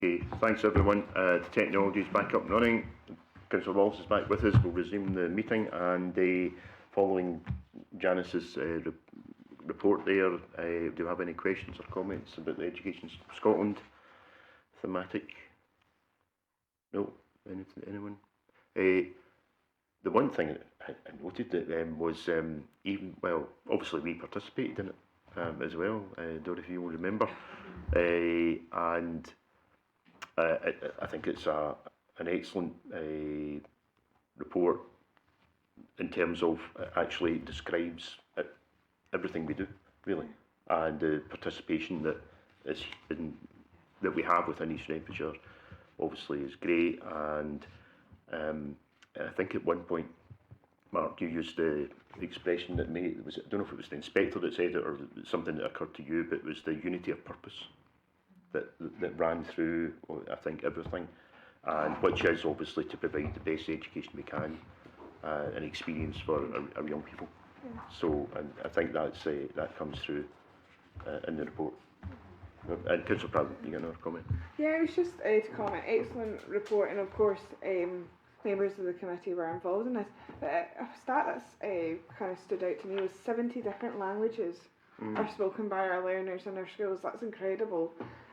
Okay, thanks everyone. Technology is back up and running. Councillor Wallace is back with us. We'll resume the meeting, and following Janice's report there, do you have any questions or comments about the Education Scotland thematic? No? Anyone? The one thing that I noted that was even, well, obviously we participated in it as well. Don't know if you will remember. And I think it's an excellent report in terms of actually describes everything we do, really, and the participation that is that we have within East Renfrewshire obviously is great. And I think at one point, Mark, you used the expression that I don't know if it was the inspector that said it or something that occurred to you, but it was the unity of purpose that ran through, I think, everything, and which is obviously to provide the best education we can and experience for our young people. Yeah. So, and I think that comes through in the report. And Councillor Pratt, you got another comment? Yeah, it was just to comment. Excellent report, and of course, members of the committee were involved in this. But a stat that's kind of stood out to me was 70 different languages are spoken by our learners in our schools. That's incredible.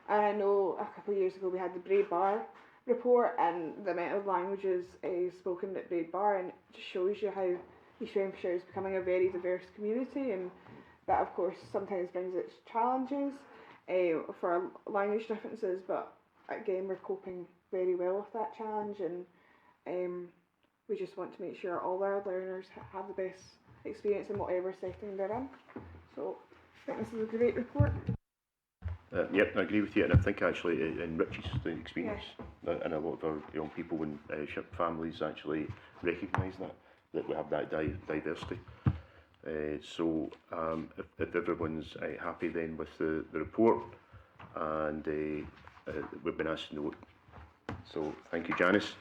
And I know a couple of years ago we had the Braid Bar report, and the amount of languages spoken at Braid Bar, and it just shows you how East Renfrewshire is becoming a very diverse community, and that of course sometimes brings its challenges for language differences, but again we're coping very well with that challenge, and we just want to make sure all our learners have the best experience in whatever setting they're in. So I think this is a great report. Yep, I agree with you, and I think actually it enriches the experience, and a lot of our young people and families actually recognise that we have that diversity. So if everyone's happy then with the report, and we've been asked to note. So thank you, Janice.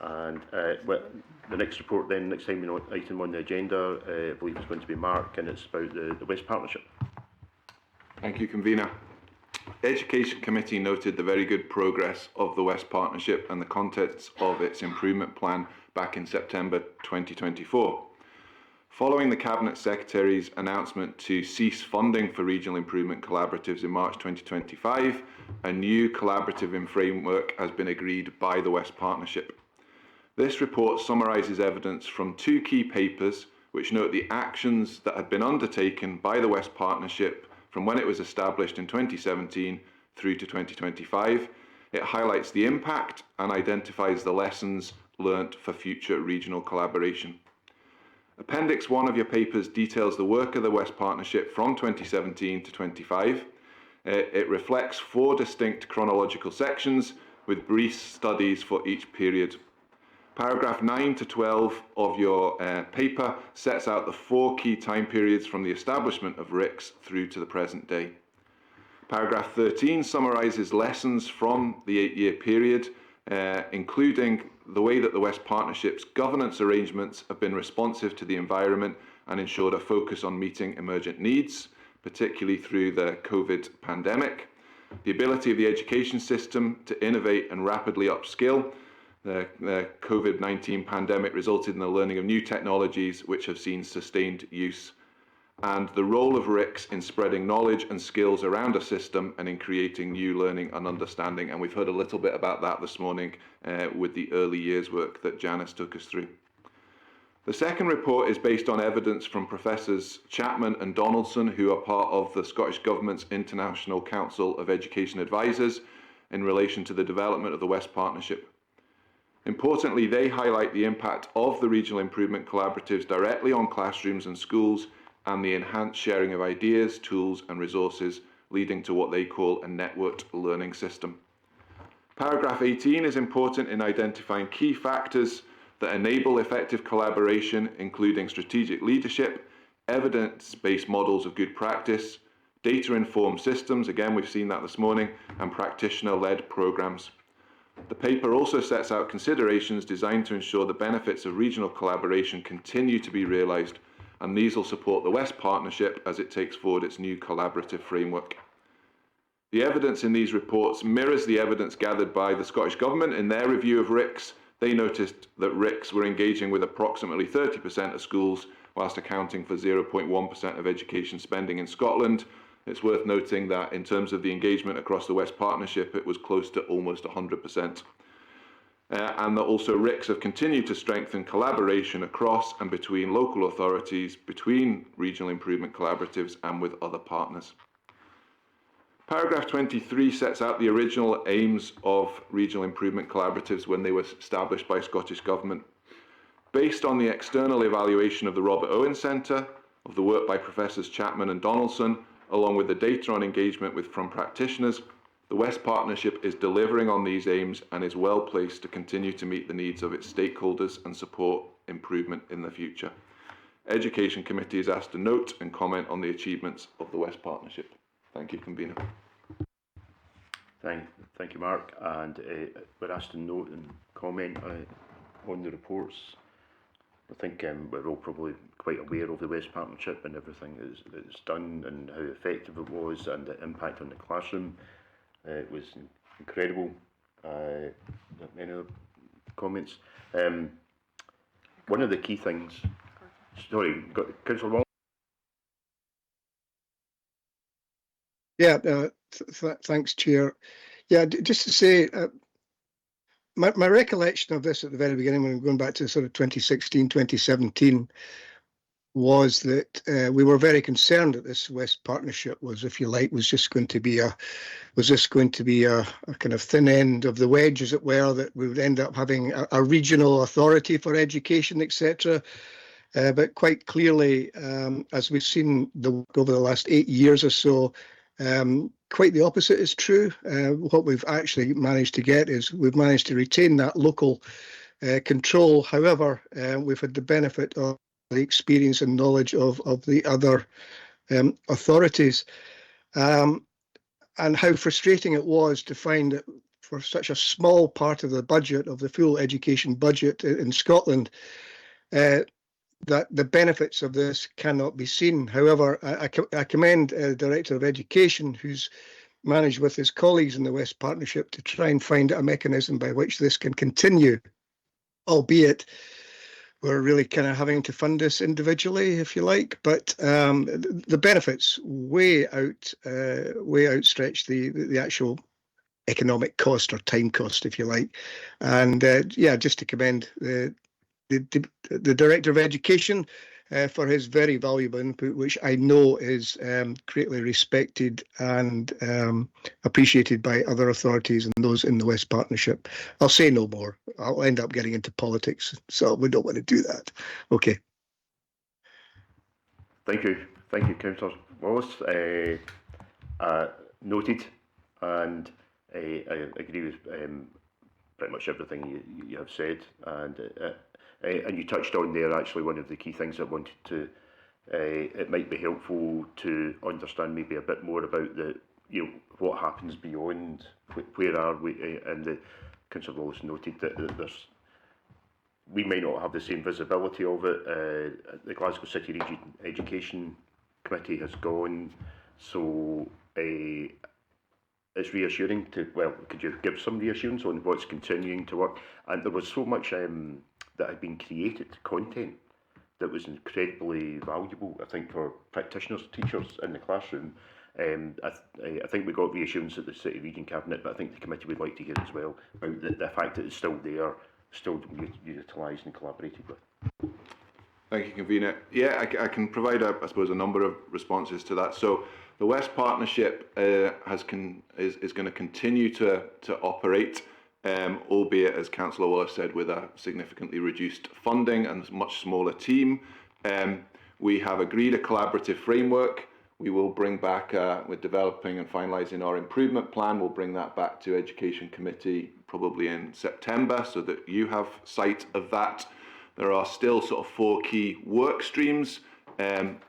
And well, the next report then, next time, item on the agenda, I believe is going to be Mark, and it's about the West Partnership. Thank you, Convener. Education Committee noted the very good progress of the West Partnership and the contents of its improvement plan back in September 2024. Following the Cabinet Secretary's announcement to cease funding for regional improvement collaboratives in March 2025, a new collaborative framework has been agreed by the West Partnership. This report summarises evidence from two key papers which note the actions that had been undertaken by the West Partnership from when it was established in 2017 through to 2025. It highlights the impact and identifies the lessons learnt for future regional collaboration. Appendix 1 of your papers details the work of the West Partnership from 2017 to 25. It reflects 4 distinct chronological sections with brief studies for each period. Paragraph 9 to 12 of your paper sets out the 4 key time periods from the establishment of RICS through to the present day. Paragraph 13 summarises lessons from the 8-year period, including the way that the West Partnership's governance arrangements have been responsive to the environment and ensured a focus on meeting emergent needs, particularly through the COVID pandemic. The ability of the education system to innovate and rapidly upskill. The COVID-19 pandemic resulted in the learning of new technologies which have seen sustained use, and the role of RICS in spreading knowledge and skills around a system and in creating new learning and understanding. And we've heard a little bit about that this morning with the early years work that Janice took us through. The second report is based on evidence from Professors Chapman and Donaldson, who are part of the Scottish Government's International Council of Education Advisors in relation to the development of the West Partnership. Importantly, they highlight the impact of the regional improvement collaboratives directly on classrooms and schools and the enhanced sharing of ideas, tools and resources, leading to what they call a networked learning system. Paragraph 18 is important in identifying key factors that enable effective collaboration, including strategic leadership, evidence-based models of good practice, data-informed systems, again we've seen that this morning, and practitioner-led programs. The paper also sets out considerations designed to ensure the benefits of regional collaboration continue to be realised, and these will support the West Partnership as it takes forward its new collaborative framework. The evidence in these reports mirrors the evidence gathered by the Scottish Government in their review of RICS. They noticed that RICS were engaging with approximately 30% of schools, whilst accounting for 0.1% of education spending in Scotland. It's worth noting that in terms of the engagement across the West Partnership, it was close to almost 100%. And that also RICS have continued to strengthen collaboration across and between local authorities, between regional improvement collaboratives and with other partners. Paragraph 23 sets out the original aims of regional improvement collaboratives when they were established by Scottish Government. Based on the external evaluation of the Robert Owen Centre, of the work by Professors Chapman and Donaldson, along with the data on engagement from practitioners, the West Partnership is delivering on these aims and is well placed to continue to meet the needs of its stakeholders and support improvement in the future. Education Committee is asked to note and comment on the achievements of the West Partnership. Thank you, Convener. Thank you, Mark. And we're asked to note and comment on the reports. I think we're all probably quite aware of the West Partnership and everything that's done and how effective it was and the impact on the classroom. It was incredible. Any other comments? One of the key things. Sorry, Councillor Wall. Yeah, thanks, Chair. Yeah, just to say, my recollection of this at the very beginning, when I'm going back to sort of 2016, 2017, was that we were very concerned that this West Partnership was, if you like, was just going to be a kind of thin end of the wedge, as it were, that we would end up having a regional authority for education, etc. But quite clearly, as we've seen over the last 8 years or so, quite the opposite is true. What we've actually managed to get is we've managed to retain that local control. However, we've had the benefit of the experience and knowledge of the other authorities, and how frustrating it was to find that for such a small part of the budget, of the full education budget in Scotland, that the benefits of this cannot be seen. However, I commend the Director of Education, who's managed with his colleagues in the West Partnership to try and find a mechanism by which this can continue, albeit we're really kind of having to fund this individually, if you like. But the benefits way outstretch the actual economic cost or time cost, if you like. And yeah, just to commend the Director of Education for his very valuable input, which I know is greatly respected and appreciated by other authorities and those in the West Partnership. I'll say no more. I'll end up getting into politics, so we don't want to do that. Okay. Thank you, Councillor Wallace. Noted, and I agree with pretty much everything you have said, and you touched on there actually one of the key things I wanted to. It might be helpful to understand maybe a bit more about what happens beyond. Where are we? And the Councillor Wallace noted that we may not have the same visibility of it. The Glasgow City Region Education Committee has gone, so it's reassuring to. Well, could you give some reassurance on what's continuing to work? And there was so much that had been created, content that was incredibly valuable, I think, for practitioners, teachers in the classroom. I think we got reassurance at the City Region Cabinet, but I think the committee would like to hear as well about the fact that it's still there, still utilised and collaborated with. Thank you, Convener. Yeah, I can provide, I suppose, a number of responses to that. So the West Partnership is going to continue to operate, albeit, as Councillor Wallace said, with a significantly reduced funding and a much smaller team. We have agreed a collaborative framework. We will bring back, we're developing and finalising our improvement plan. We'll bring that back to Education Committee probably in September so that you have sight of that. There are still sort of 4 key work streams, and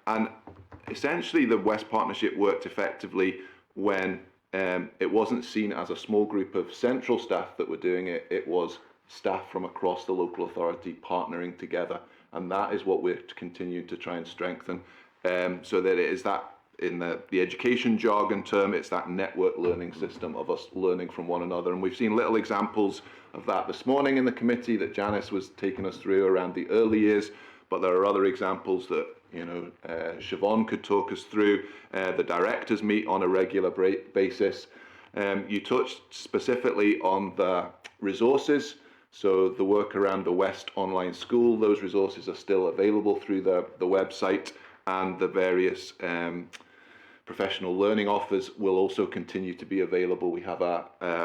essentially the West Partnership worked effectively when it wasn't seen as a small group of central staff that were doing it. It was staff from across the local authority partnering together, and that is what we're continuing to try and strengthen, so that it is that in the education jargon term, it's that network learning system of us learning from one another. And we've seen little examples of that this morning in the committee that Janice was taking us through around the early years, but there are other examples that, you know, Siobhan could talk us through. The directors meet on a regular basis. You touched specifically on the resources. So the work around the West Online School, those resources are still available through the website, and the various professional learning offers will also continue to be available. We have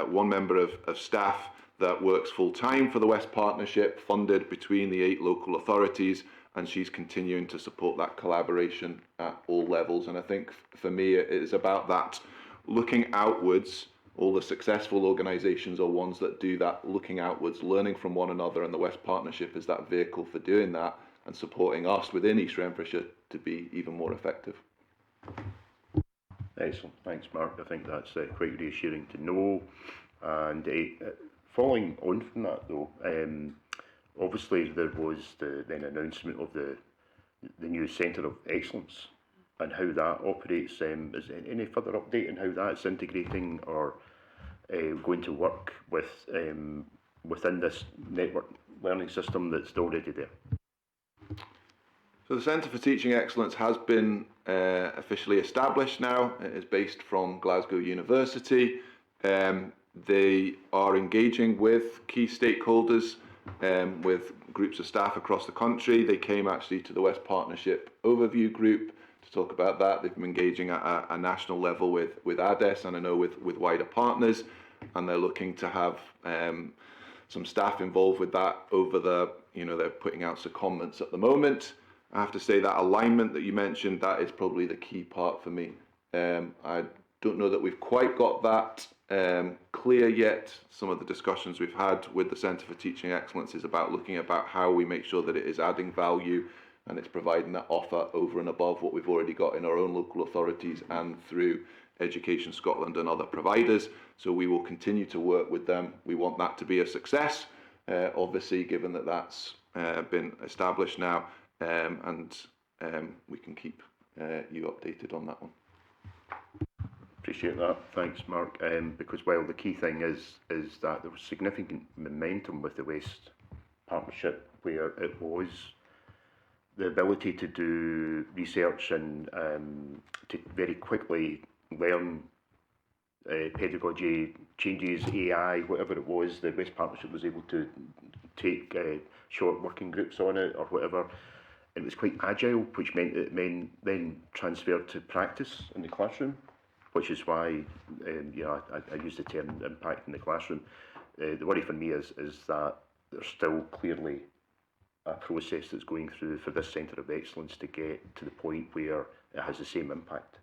one member of staff that works full-time for the West Partnership, funded between the 8 local authorities, and she's continuing to support that collaboration at all levels. And I think for me, it is about that looking outwards. All the successful organisations are ones that do that, looking outwards, learning from one another, and the West Partnership is that vehicle for doing that and supporting us within East Renfrewshire to be even more effective. Excellent, thanks Mark. I think that's quite reassuring to know. And following on from that though, obviously there was the then announcement of the new Centre of Excellence and how that operates. Is there any further update on how that's integrating or going to work with within this network learning system that's already there? So the Centre for Teaching Excellence has been officially established now. It is based from Glasgow University. They are engaging with key stakeholders, with groups of staff across the country. They came actually to the West Partnership Overview Group to talk about that. They've been engaging at a national level with ADES, and I know with wider partners, and they're looking to have some staff involved with that over they're putting out secondments at the moment. I have to say that alignment that you mentioned, that is probably the key part for me. I don't know that we've quite got that clear yet. Some of the discussions we've had with the Centre for Teaching Excellence is about looking about how we make sure that it is adding value and it's providing that offer over and above what we've already got in our own local authorities and through Education Scotland and other providers. So we will continue to work with them. We want that to be a success, obviously, given that that's been established now, and we can keep you updated on that one. Appreciate that. Thanks, Mark. Because while the key thing is that there was significant momentum with the West Partnership, where it was the ability to do research and to very quickly learn pedagogy changes, AI, whatever it was. The West Partnership was able to take short working groups on it or whatever. It was quite agile, which meant it then transferred to practice in the classroom, which is why I use the term impact in the classroom. The worry for me is that there's still clearly a process that's going through for this Centre of Excellence to get to the point where it has the same impact.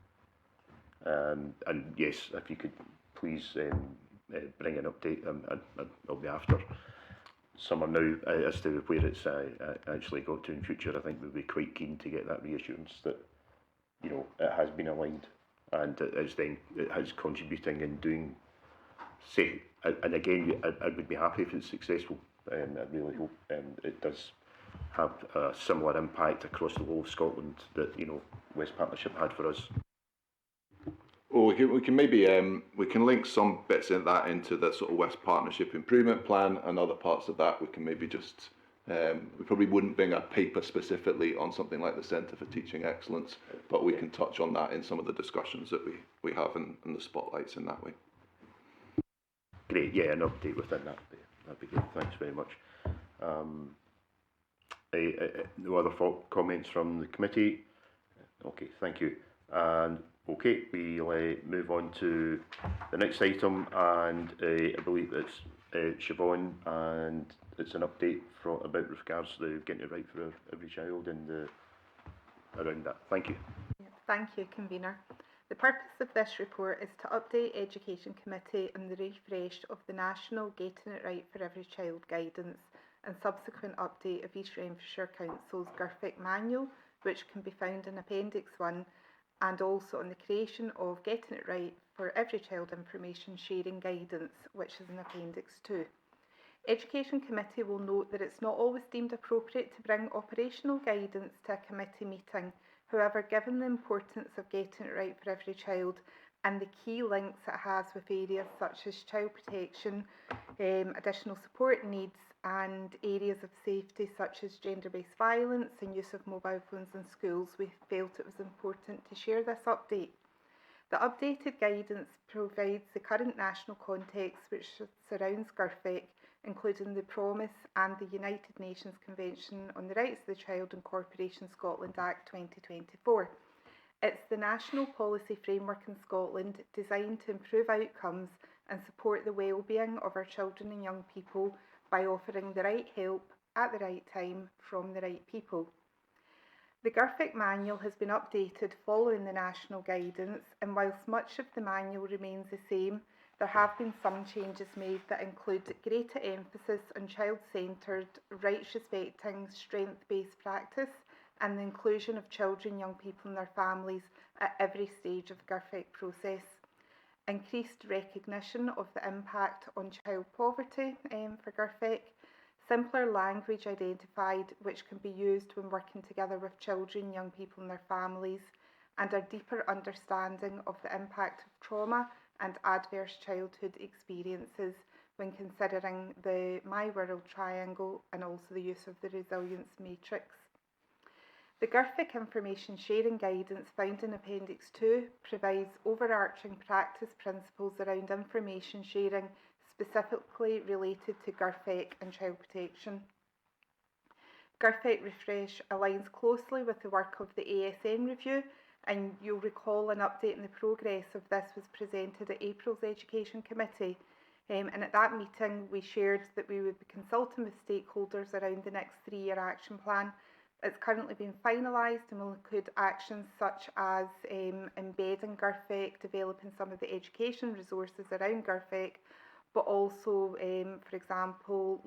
And yes, if you could please bring an update, I'll be after summer now as to where it's actually got to in future. I think we'll be quite keen to get that reassurance that it has been aligned and it has contributing and doing. And again, I would be happy if it's successful. I really hope it does have a similar impact across the whole of Scotland that West Partnership had for us. Well, we can maybe we can link some bits of that into the sort of West Partnership Improvement Plan, and other parts of that we can maybe just we probably wouldn't bring a paper specifically on something like the Centre for Teaching Excellence, but we can touch on that in some of the discussions that we have and the spotlights in that way. Great, yeah, an update within that. That'd be good. Thanks very much. No other comments from the committee? Okay, thank you. And okay, we'll move on to the next item, and I believe it's Siobhan, and it's an update about regards to getting it right for every child and around that. Thank you. Thank you, Convener. The purpose of this report is to update Education Committee on the refresh of the National Getting It Right for Every Child guidance and subsequent update of East Renfrewshire Council's GIRFIC manual, which can be found in Appendix 1, and also on the creation of Getting It Right for Every Child information sharing guidance, which is in Appendix 2. Education Committee will note that it's not always deemed appropriate to bring operational guidance to a committee meeting However, given the importance of getting it right for every child and the key links it has with areas such as child protection, additional support needs, and areas of safety such as gender-based violence and use of mobile phones in schools, we felt it was important to share this update. The updated guidance provides the current national context which surrounds GIRFEC, including the Promise and the United Nations Convention on the Rights of the Child and Corporation Scotland Act 2024. It's the national policy framework in Scotland designed to improve outcomes and support the well-being of our children and young people by offering the right help at the right time from the right people. The GIRFEC manual has been updated following the national guidance, and whilst much of the manual remains the same, there have been some changes made that include greater emphasis on child-centred, rights-respecting, strength-based practice and the inclusion of children, young people and their families at every stage of the GIRFEC process. Increased recognition of the impact on child poverty for GIRFEC, simpler language identified which can be used when working together with children, young people and their families, and a deeper understanding of the impact of trauma and adverse childhood experiences when considering the My World Triangle and also the use of the Resilience Matrix. The GIRFEC information sharing guidance found in Appendix 2 provides overarching practice principles around information sharing specifically related to GIRFEC and child protection. GIRFEC Refresh aligns closely with the work of the ASN review, and you'll recall an update in the progress of this was presented at April's Education Committee. And at that meeting we shared that we would be consulting with stakeholders around the next 3-year action plan. It's currently been finalised and will include actions such as embedding GIRFEC, developing some of the education resources around GIRFEC, but also, for example,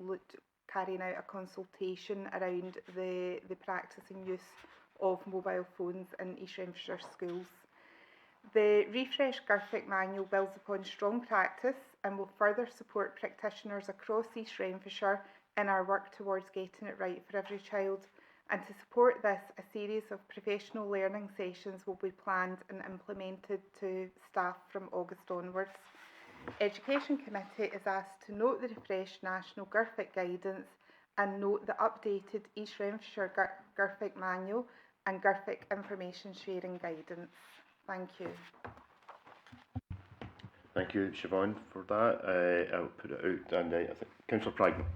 carrying out a consultation around the practice and use of mobile phones in East Renfrewshire schools. The Refresh GIRFEC manual builds upon strong practice and will further support practitioners across East Renfrewshire in our work towards getting it right for every child. And to support this, a series of professional learning sessions will be planned and implemented to staff from August onwards. Education Committee is asked to note the refreshed national GIRFEC guidance and note the updated East Renfrewshire GIRFEC manual and GIRFEC information sharing guidance. Thank you. Thank you, Siobhan, for that. I'll put it out, and I think Councillor Pragman.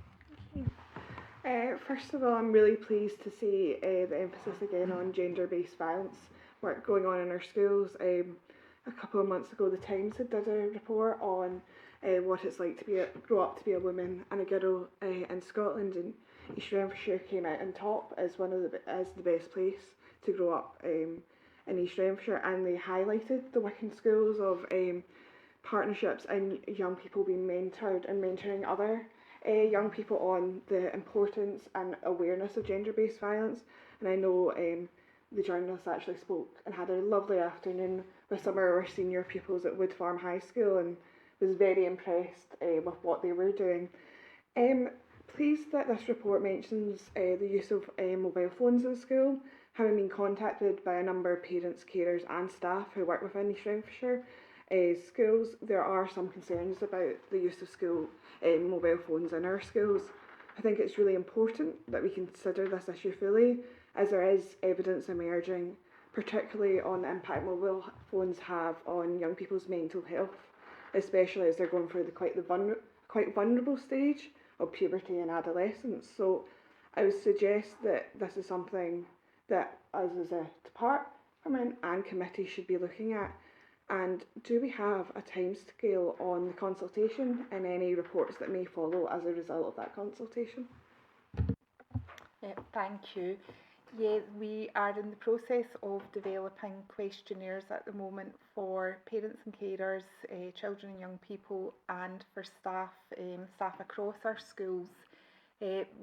First of all, I'm really pleased to see the emphasis again on gender-based violence work going on in our schools. A couple of months ago, the Times had did a report on what it's like to grow up to be a woman and a girl in Scotland, and East Renfrewshire came out on top as the best place to grow up in East Renfrewshire, and they highlighted the work in schools of partnerships and young people being mentored and mentoring other young people on the importance and awareness of gender-based violence. And I know the journalist actually spoke and had a lovely afternoon with some of our senior pupils at Wood Farm High School and was very impressed with what they were doing. Pleased that this report mentions the use of mobile phones in school, having been contacted by a number of parents, carers and staff who work within East Renfrewshire schools. There are some concerns about the use of school mobile phones in our schools. I think it's really important that we consider this issue fully, as there is evidence emerging, particularly on the impact mobile phones have on young people's mental health, especially as they're going through the quite vulnerable stage of puberty and adolescence. So I would suggest that this is something that us as a department and committee should be looking at. And do we have a timescale on the consultation and any reports that may follow as a result of that consultation? Thank you. Yeah, we are in the process of developing questionnaires at the moment for parents and carers, children and young people, and for staff across our schools.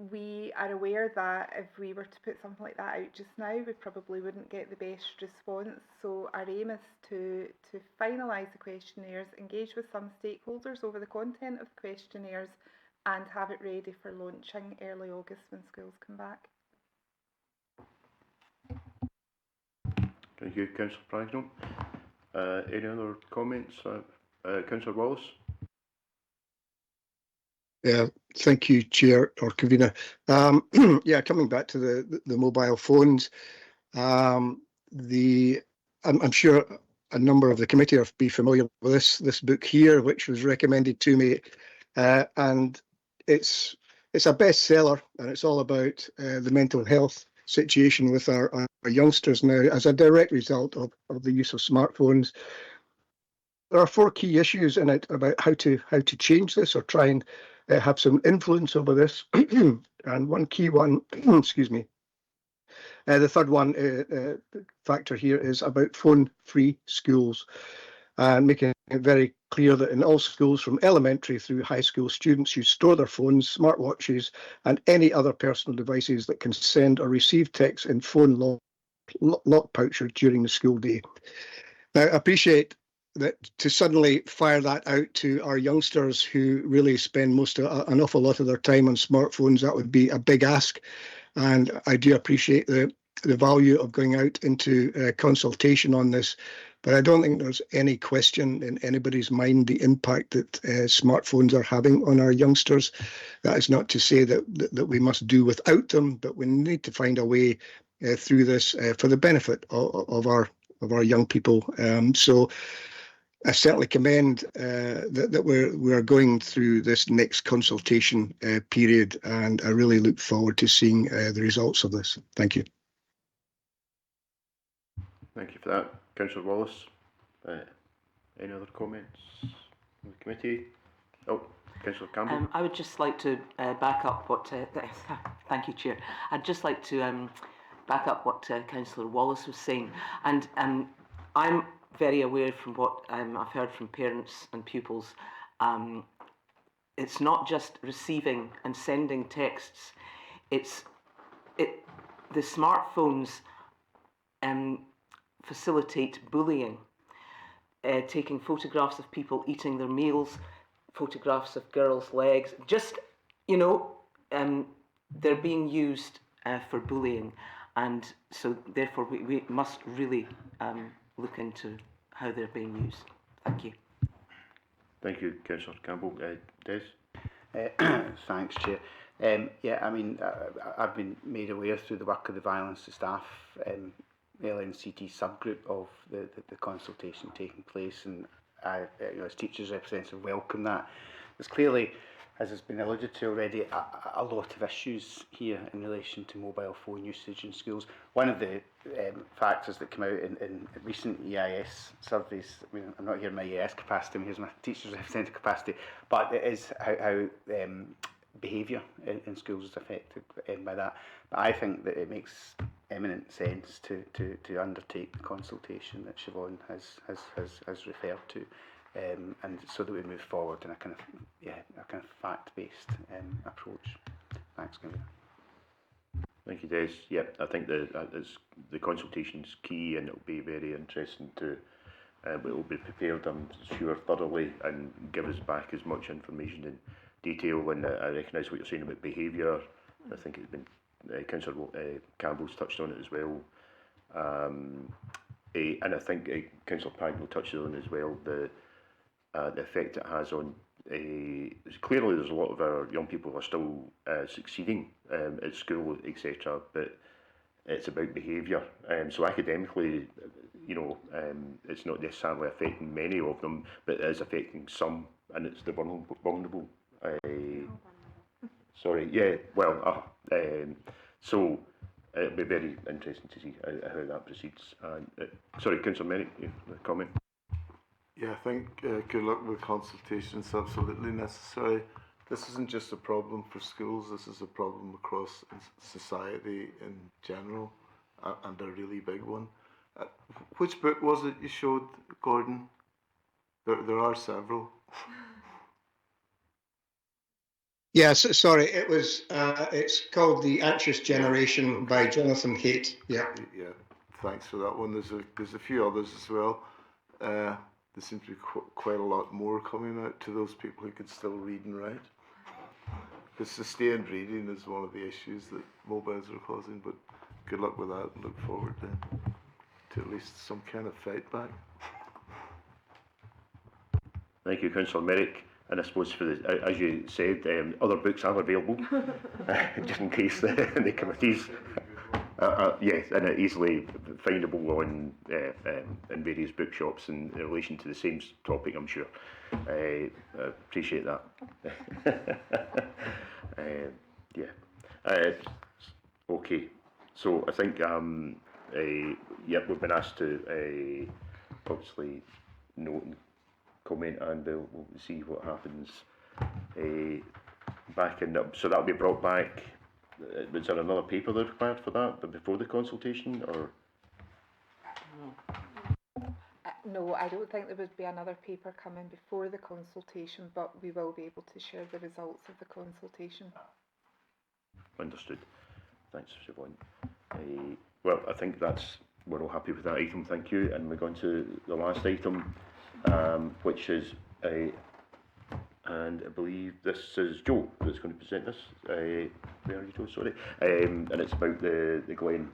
We are aware that if we were to put something like that out just now, we probably wouldn't get the best response. So our aim is to finalise the questionnaires, engage with some stakeholders over the content of the questionnaires, and have it ready for launching early August when schools come back. Thank you, Councillor Pragnell. Any other comments? Councillor Wallace? Yeah, thank you, Chair or Convener. Yeah, coming back to the mobile phones, I'm sure a number of the committee will be familiar with this book here, which was recommended to me, and it's a bestseller, and it's all about the mental health situation with our youngsters now as a direct result of the use of smartphones. There are 4 key issues in it about how to change this or try and have some influence over this. And one key one, excuse me, the third one factor here is about phone-free schools, and making it very clear that in all schools from elementary through high school, students should store their phones, smartwatches, and any other personal devices that can send or receive text in phone lock pouches during the school day. Now, I appreciate that to suddenly fire that out to our youngsters who really spend an awful lot of their time on smartphones, that would be a big ask. And I do appreciate the value of going out into consultation on this. But I don't think there's any question in anybody's mind the impact that smartphones are having on our youngsters. That is not to say that we must do without them, but we need to find a way through this for the benefit of our young people. So I certainly commend that we're going through this next consultation period, and I really look forward to seeing the results of this. Thank you. Thank you for that. Councillor Wallace, any other comments from the committee? Oh, Councillor Campbell. I would just like to back up what... thank you, Chair. I'd just like to back up what Councillor Wallace was saying. And I'm very aware from what I've heard from parents and pupils. It's not just receiving and sending texts. The smartphones facilitate bullying, taking photographs of people eating their meals, photographs of girls' legs. Just, they're being used for bullying. And so, therefore, we must really look into how they're being used. Thank you. Thank you, Councillor Campbell. Des? Thanks, Chair. Yeah, I mean, I've been made aware through the work of the Violence to Staff LNCT subgroup of the consultation taking place, and I, as teachers' representative, welcome that. There's clearly, as has been alluded to already, a lot of issues here in relation to mobile phone usage in schools. One of the factors that came out in recent EIS surveys, I mean, I'm not here in my EIS capacity, I'm here in my teachers' representative capacity, but it is how behaviour in schools is affected by that. But I think that it makes eminent sense to undertake the consultation that Siobhan has referred to. And so that we move forward in a kind of fact-based approach. Thanks, Convener. Thank you, Des. Yep, I think the consultation's key, and it'll be very interesting to. We'll be prepared, I'm sure, thoroughly, and give us back as much information in detail. And I recognise what you're saying about behaviour. I think it's been Councillor Campbell's touched on it as well. And I think Councillor Pragnell touched on it as well. The effect it has on clearly there's a lot of our young people who are still succeeding at school, etc., but it's about behaviour. So academically, it's not necessarily affecting many of them, but it is affecting some, and it's the vulnerable. So it'll be very interesting to see how that proceeds. Sorry, Councillor Merrick, a comment? Yeah, I think good luck with consultation is absolutely necessary. This isn't just a problem for schools, this is a problem across society in general, and a really big one. Which book was it you showed, Gordon? There are several. Yes, sorry, it was. It's called The Anxious Generation by Jonathan Haidt. Yeah. Yeah, thanks for that one. There's a few others as well. There seems to be quite a lot more coming out to those people who can still read and write. Because sustained reading is one of the issues that mobiles are causing, but good luck with that and look forward then. to at least some kind of fight back. Thank you, Councillor Merrick. And I suppose, for the, as you said, other books are available, just in case the committees. Yes, and are easily findable on in various bookshops in relation to the same topic, I'm sure. I appreciate that. Yeah. Okay. So I think yeah, we've been asked to obviously note and comment, and we'll see what happens back in. So that'll be brought back. Was there another paper that's required for that, but before the consultation, or? No, I don't think there would be another paper coming before the consultation, but we will be able to share the results of the consultation. Understood. Thanks, Siobhan. Well, I think we're all happy with that item, thank you. And we're going to the last item, which is and I believe this is Joe that's going to present this. Where are you, Joe? Sorry. And it's about the Glen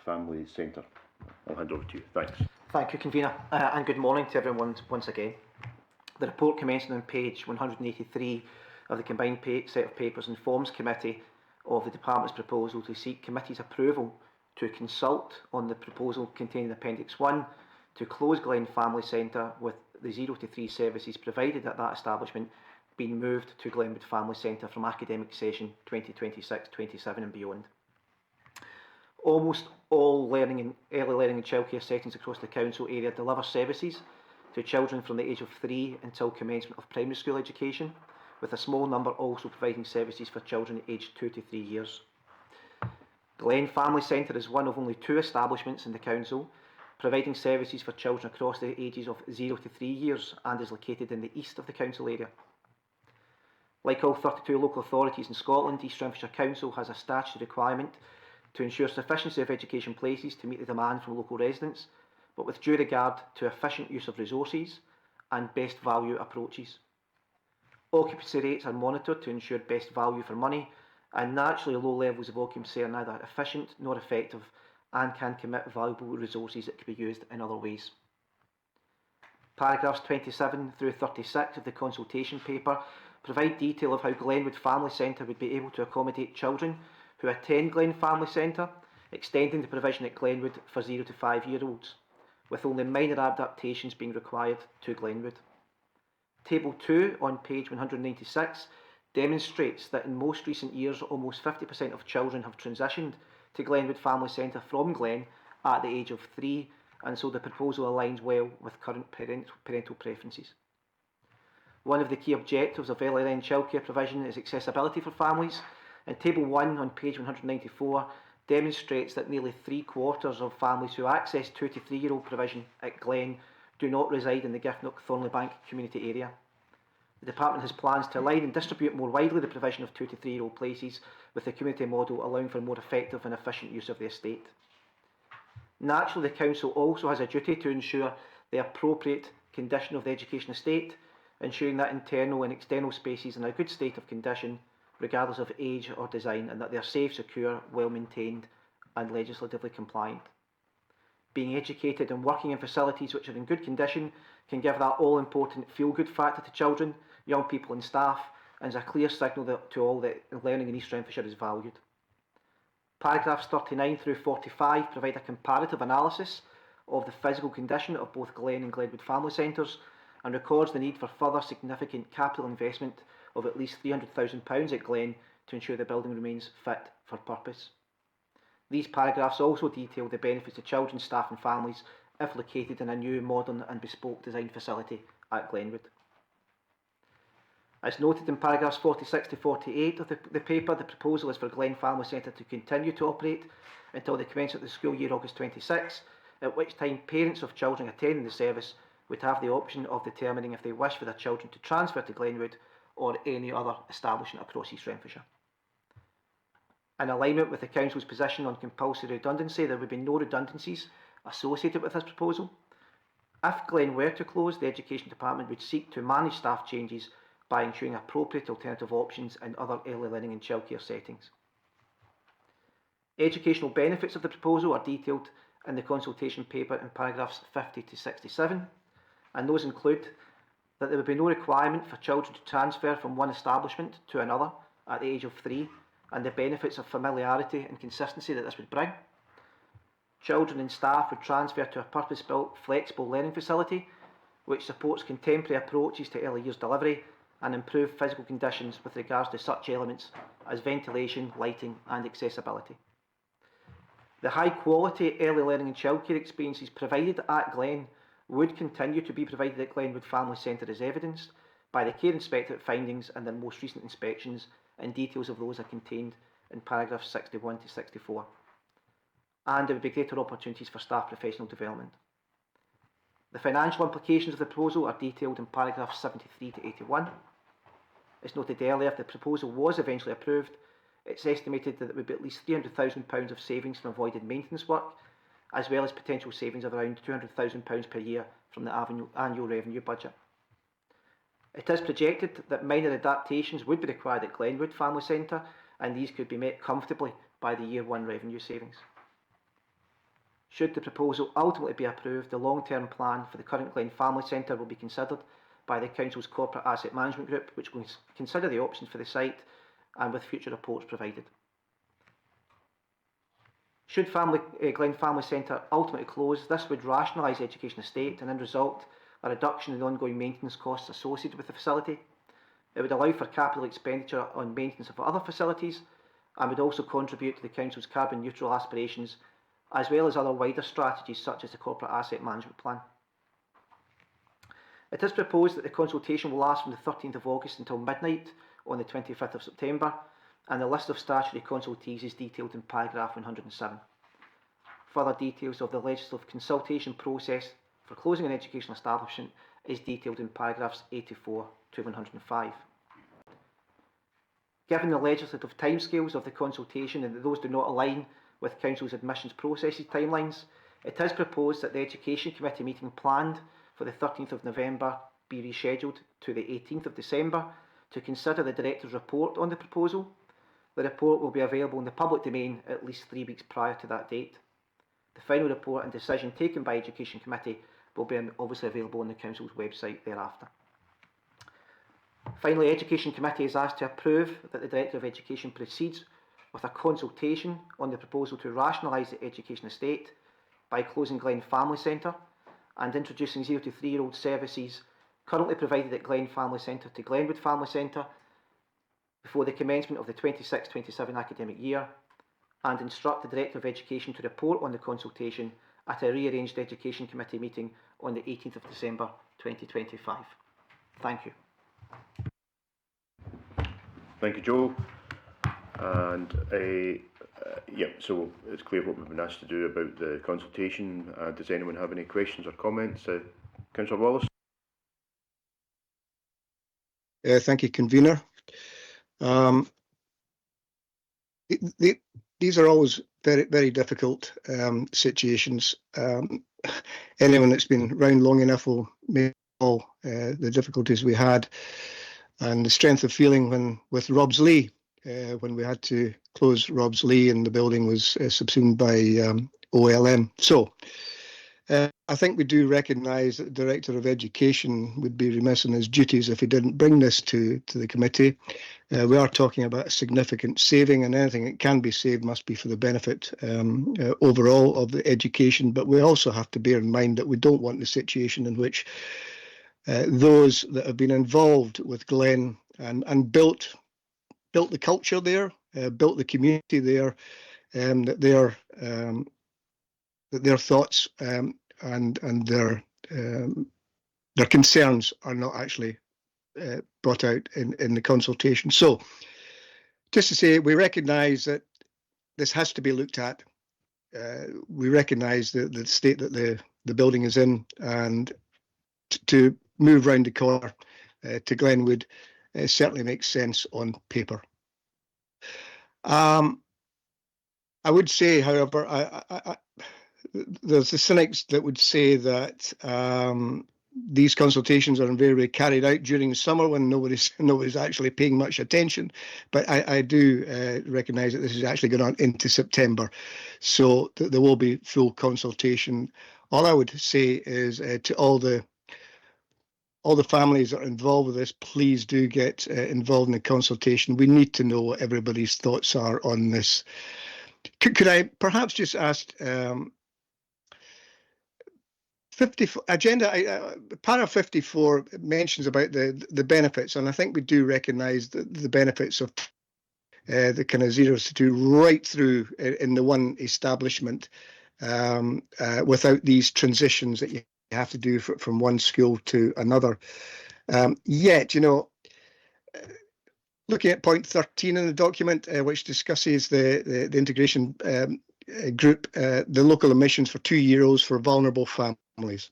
Family Centre. I'll hand over to you. Thanks. Thank you, Convener, and good morning to everyone once again. The report commencing on page 183 of the combined set of papers informs committee of the department's proposal to seek committee's approval to consult on the proposal contained in Appendix 1 to close Glen Family Centre, with the 0 to 3 services provided at that establishment being moved to Glenwood Family Centre from academic session 2026-27 and beyond. Almost all early learning and childcare settings across the council area deliver services to children from the age of 3 until commencement of primary school education, with a small number also providing services for children aged 2 to 3 years. Glen Family Centre is one of only 2 establishments in the council providing services for children across the ages of 0 to 3 years, and is located in the east of the council area. Like all 32 local authorities in Scotland, East Renfrewshire Council has a statutory requirement to ensure sufficiency of education places to meet the demand from local residents, but with due regard to efficient use of resources and best value approaches. Occupancy rates are monitored to ensure best value for money, and naturally low levels of occupancy are neither efficient nor effective and can commit valuable resources that can be used in other ways. Paragraphs 27 through 36 of the consultation paper provide detail of how Glenwood Family Centre would be able to accommodate children who attend Glen Family Centre, extending the provision at Glenwood for 0 to 5 year olds, with only minor adaptations being required to Glenwood. Table 2 on page 196 demonstrates that in most recent years almost 50% of children have transitioned to Glenwood Family Centre from Glen at the age of 3, and so the proposal aligns well with current parental preferences. One of the key objectives of LLN childcare provision is accessibility for families, and Table 1 on page 194 demonstrates that nearly 3/4 of families who access 2 to 3 year old provision at Glen do not reside in the Giffnock-Thornleybank community area. The department has plans to align and distribute more widely the provision of 2 to 3 year old places, with the community model allowing for more effective and efficient use of the estate. Naturally, the council also has a duty to ensure the appropriate condition of the education estate, ensuring that internal and external spaces are in a good state of condition, regardless of age or design, and that they are safe, secure, well maintained and legislatively compliant. Being educated and working in facilities which are in good condition can give that all-important feel-good factor to children, young people and staff, and is a clear signal to all that learning in East Renfrewshire is valued. Paragraphs 39 through 45 provide a comparative analysis of the physical condition of both Glen and Glenwood Family Centres, and records the need for further significant capital investment of at least £300,000 at Glen to ensure the building remains fit for purpose. These paragraphs also detail the benefits to children, staff and families if located in a new, modern and bespoke design facility at Glenwood. As noted in paragraphs 46 to 48 of the paper, the proposal is for Glen Family Centre to continue to operate until the commencement of the school year August 26, at which time parents of children attending the service would have the option of determining if they wish for their children to transfer to Glenwood or any other establishment across East Renfrewshire. In alignment with the Council's position on compulsory redundancy, there would be no redundancies associated with this proposal. If Glen were to close, the Education Department would seek to manage staff changes by ensuring appropriate alternative options in other early learning and childcare settings. Educational benefits of the proposal are detailed in the consultation paper in paragraphs 50 to 67, and those include that there would be no requirement for children to transfer from one establishment to another at the age of 3, and the benefits of familiarity and consistency that this would bring. Children and staff would transfer to a purpose-built flexible learning facility which supports contemporary approaches to early years delivery and improve physical conditions with regards to such elements as ventilation, lighting and accessibility. The high quality early learning and childcare experiences provided at Glen would continue to be provided at Glenwood Family Centre as evidenced by the Care Inspectorate findings and their most recent inspections, and details of those are contained in paragraphs 61 to 64. And there would be greater opportunities for staff professional development. The financial implications of the proposal are detailed in paragraphs 73 to 81. As noted earlier, if the proposal was eventually approved, it's estimated that there would be at least £300,000 of savings from avoided maintenance work, as well as potential savings of around £200,000 per year from the annual revenue budget. It is projected that minor adaptations would be required at Glenwood Family Centre, and these could be met comfortably by the year 1 revenue savings. Should the proposal ultimately be approved, the long-term plan for the current Glen Family Centre will be considered by the Council's Corporate Asset Management Group, which will consider the options for the site and with future reports provided. Should Glen Family Centre ultimately close, this would rationalise the education estate and, in result, a reduction in the ongoing maintenance costs associated with the facility. It would allow for capital expenditure on maintenance of other facilities and would also contribute to the Council's carbon neutral aspirations, as well as other wider strategies such as the Corporate Asset Management Plan. It is proposed that the consultation will last from the 13th of August until midnight on the 25th of September, and the list of statutory consultees is detailed in paragraph 107. Further details of the legislative consultation process for closing an educational establishment is detailed in paragraphs 84 to 105. Given the legislative timescales of the consultation and that those do not align with Council's admissions processes timelines, it is proposed that the Education Committee meeting planned for the 13th of November be rescheduled to the 18th of December to consider the Director's report on the proposal. The report will be available in the public domain at least 3 weeks prior to that date. The final report and decision taken by Education Committee will be obviously available on the Council's website thereafter. Finally, Education Committee is asked to approve that the Director of Education proceeds with a consultation on the proposal to rationalise the education estate by closing Glen Family Centre and introducing 0 to 3-year-old services currently provided at Glen Family Centre to Glenwood Family Centre before the commencement of the 26-27 academic year, and instruct the Director of Education to report on the consultation at a rearranged Education Committee meeting on the 18th of December 2025. Thank you. Thank you, Joe. And yeah, so it's clear what we've been asked to do about the consultation. Does anyone have any questions or comments? Councillor Wallace? Thank you, Convener. These are always very, very difficult situations. Anyone that's been around long enough will know the difficulties we had and the strength of feeling with Robslea, when we had to close Robslea and the building was subsumed by OLM. So I think we do recognise that the Director of Education would be remiss in his duties if he didn't bring this to the committee. We are talking about a significant saving, and anything that can be saved must be for the benefit overall of the education. But we also have to bear in mind that we don't want the situation in which those that have been involved with Glen and built the culture there, built the community there, that their thoughts and their concerns are not actually brought out in the consultation. So just to say, we recognise that this has to be looked at. We recognise the state that the building is in, and to move round the corner to Glenwood certainly makes sense on paper. I would say, however, there's the cynics that would say that these consultations are invariably carried out during the summer when nobody's actually paying much attention. But I do recognise that this is actually going on into September, so there will be full consultation. All I would say is to all the families that are involved with this, please do get involved in the consultation. We need to know what everybody's thoughts are on this. Could I perhaps just ask? 54 agenda para 54 mentions about the benefits, and I think we do recognise the benefits of the kind of 0 to 2 right through in the one establishment, without these transitions that you have to do from one school to another. Yet, you know, looking at point 13 in the document, which discusses the integration group, the local admissions for €2 for vulnerable families.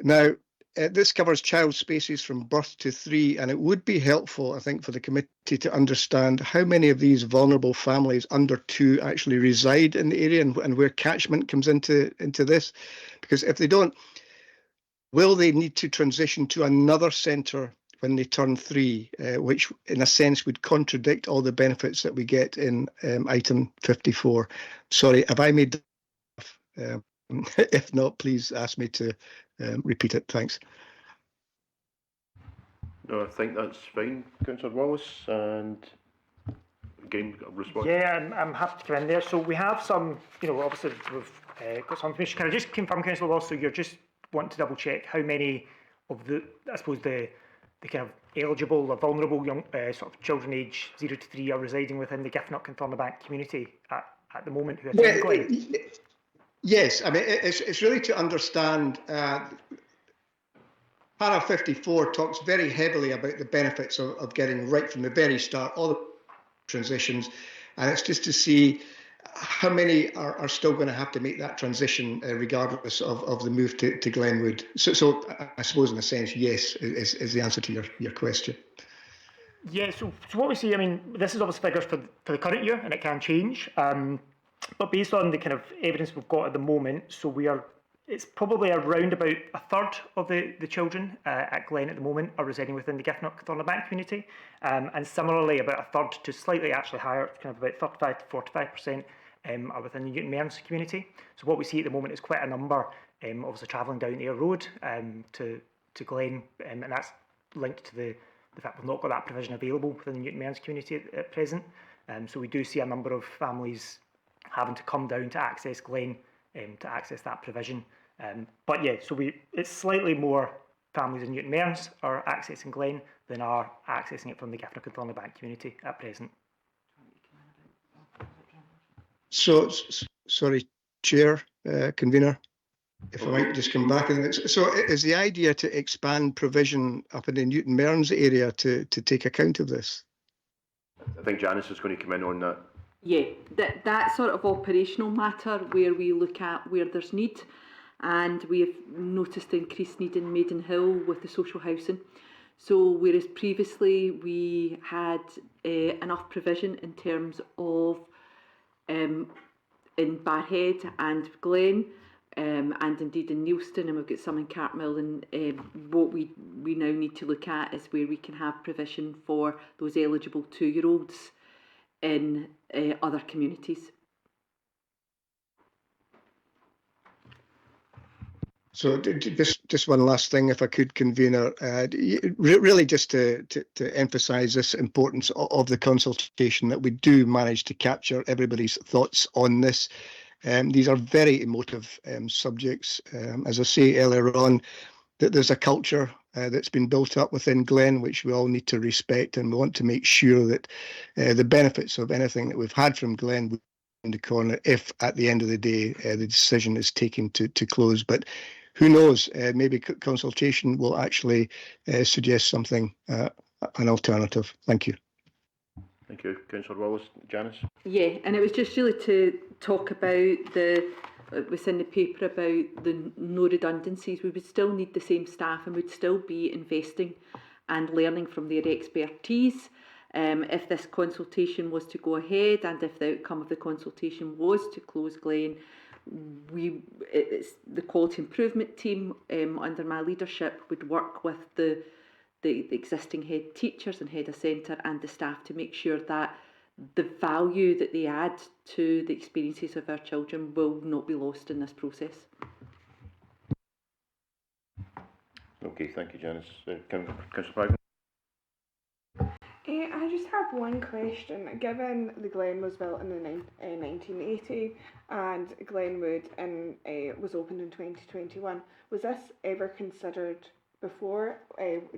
Now, this covers child spaces from birth to 3, and it would be helpful, I think, for the committee to understand how many of these vulnerable families under 2 actually reside in the area, and where catchment comes into this. Because if they don't, will they need to transition to another centre when they turn 3, which in a sense would contradict all the benefits that we get in item 54. Sorry, have I made that? If not, please ask me to repeat it. Thanks. No, I think that's fine, Councillor Wallace, and again, a response. Yeah, I'm happy to come in there. So we have some, you know, obviously we've got some information. Can I just confirm, Councillor Wallace, so you're just wanting to double check how many of the, I suppose, the kind of eligible or vulnerable young sort of children aged 0 to 3 are residing within the Giffnock and Thornabank community at the moment who attend Glen? Yes, I mean, it's really to understand. Para 54 talks very heavily about the benefits of getting right from the very start, all the transitions, and it's just to see how many are still going to have to make that transition regardless of the move to Glenwood. So I suppose in a sense, yes, is the answer to your question. Yeah, so what we see, I mean, this is obviously figures for the current year, and it can change, but based on the kind of evidence we've got at the moment, so it's probably around about a third of the children at Glen at the moment are residing within the Giffnock Thornabank community, and similarly about a third to slightly actually higher, kind of about 35 to 45% are within the Newton Mearns community. So what we see at the moment is quite a number, obviously travelling down Ayr Road to Glen, and that's linked to the fact we've not got that provision available within the Newton Mearns community at present. So we do see a number of families having to come down to access Glen to access that provision. But yeah, so it's slightly more families in Newton Mearns are accessing Glen than are accessing it from the Giffnock and Thornabank community at present. So, sorry, Chair, Convener, if I might just come back. So is the idea to expand provision up in the Newton Mearns area to take account of this? I think Janice is going to come in on that. Yeah, that sort of operational matter where we look at where there's need, and we have noticed increased need in Maidenhill with the social housing. So whereas previously we had enough provision in terms of in Barrhead and Glen, and indeed in Neilston, and we've got some in Cartmill, and what we now need to look at is where we can have provision for those eligible 2-year-olds in other communities. So just one last thing, if I could, Convener, really just to emphasise this importance of the consultation, that we do manage to capture everybody's thoughts on this. These are very emotive subjects. As I say earlier on, that there's a culture that's been built up within Glen, which we all need to respect, and we want to make sure that the benefits of anything that we've had from Glen will be in the corner if at the end of the day the decision is taken to close. But who knows, maybe consultation will actually suggest something, an alternative. Thank you. Thank you, Councillor Wallace. Janice? Yeah, and it was just really to talk about it was in the paper about the no redundancies. We would still need the same staff and would still be investing and learning from their expertise. If this consultation was to go ahead, and if the outcome of the consultation was to close Glen, it's the quality improvement team under my leadership would work with the existing head teachers and head of centre and the staff to make sure that the value that they add to the experiences of our children will not be lost in this process. Okay, thank you, Janice. Councillor Bragg? I just have one question. Given the Glen was built in the 1980 and Glenwood was opened in 2021, was this ever considered before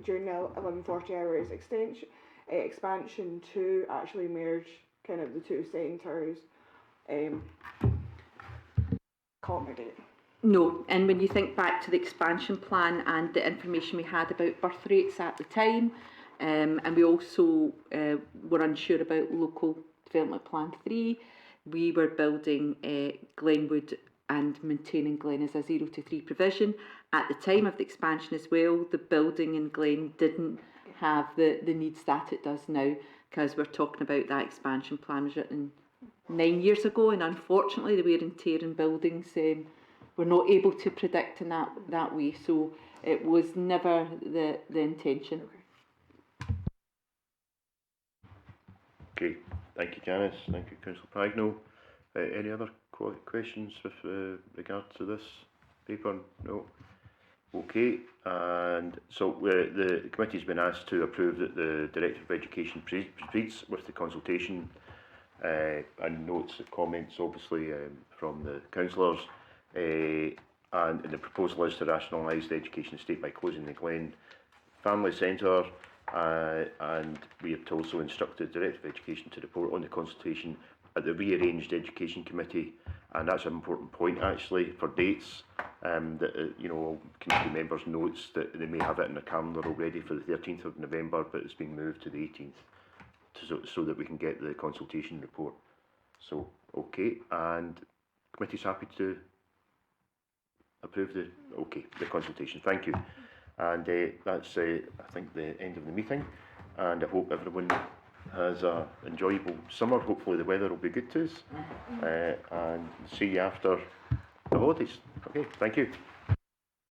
during the 1140 hours expansion to actually merge kind of the two centres? Accommodate. No, and when you think back to the expansion plan and the information we had about birth rates at the time, and we also were unsure about local development plan 3, we were building Glenwood and maintaining Glen as a 0 to 3 provision. At the time of the expansion as well, the building in Glen didn't have the needs that it does now, because we're talking about that expansion plan was written 9 years ago, and unfortunately the wear and tear in buildings we're not able to predict in that way, so it was never the intention. Okay, thank you, Janice. Thank you, Councillor Pragno. Any other questions with regard to this paper? No. Okay, and so the committee's been asked to approve that the Director of Education proceeds with the consultation and notes and comments, obviously, from the councillors. And the proposal is to rationalise the education estate by closing the Glen Family Centre, and we have also instructed the Director of Education to report on the consultation at the rearranged Education Committee, and that's an important point actually for dates. That committee members notes that they may have it in their calendar already for the 13th of November, but it's been moved to the 18th so that we can get the consultation report. So okay, and committee's happy to approve the consultation. Thank you, and that's I think the end of the meeting, and I hope everyone has an enjoyable summer. Hopefully the weather will be good to us, and see you after the holidays. Okay, thank you.